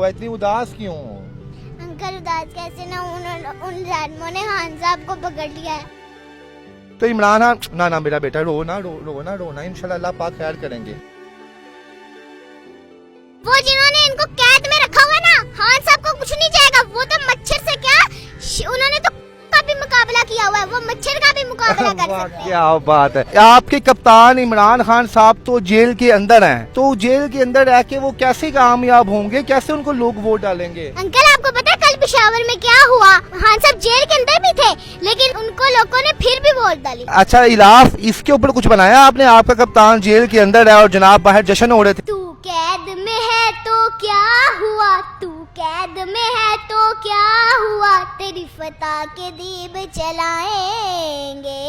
इतनी उदास क्यों? अंकल उदास कैसे ना, उन जालिमों ने खान साहब को पकड़ लिया है। तो इमरान खान, ना मेरा बेटा रोना, इंशाल्लाह अल्लाह पाक खैर करेंगे। वो जिन्होंने इनको कैद में रखा हुआ ना, खान साहब को कुछ नहीं जाएगा। वो तो मच्छर से क्या, उन्होंने तो का भी मुकाबला किया हुआ है, वो मच्छर का भी मुकाबला कर सकते हैं। क्या बात है। आपके कप्तान इमरान खान साहब तो जेल के अंदर हैं, तो जेल के अंदर रह के वो कैसे कामयाब होंगे, कैसे उनको लोग वोट डालेंगे? अंकल आपको पता है कल पेशावर में क्या हुआ? खान साहब जेल के अंदर भी थे, लेकिन उनको लोगों ने फिर भी वोट डाली। अच्छा इलाफ, इसके ऊपर कुछ बनाया आपने? आपका कप्तान जेल के अंदर है और जनाब बाहर जश्न हो रहे थे। तू कैद में है तो क्या हुआ, तू कैद में है तो क्या हुआ, तेरी फतह के दीप जलाएंगे।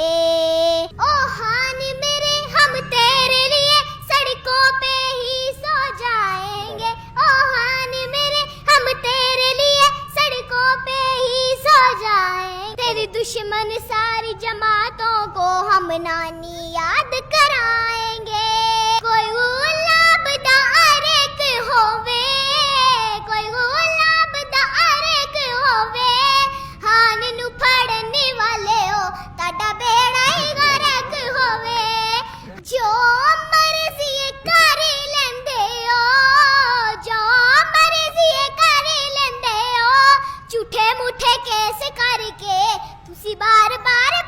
ओ खान मेरे हम तेरे लिए सड़कों पे ही सो जाएंगे। ओ खान मेरे हम तेरे लिए सड़कों पे ही सो जाएंगे। तेरी दुश्मन सारी जमातों को हम नानी याद कराएंगे। कोई गुलाब दा अरेक होवे, कोई गुलाब दा अरेक होवे, हान नु फड़ने वाले हो ताड़ा बेड़ा ही गरक होवे। जो मर्जी कर लेंदे हो, जो मर्जी कर लेंदे हो, झूठे मूठे केस करके तुसी बार बार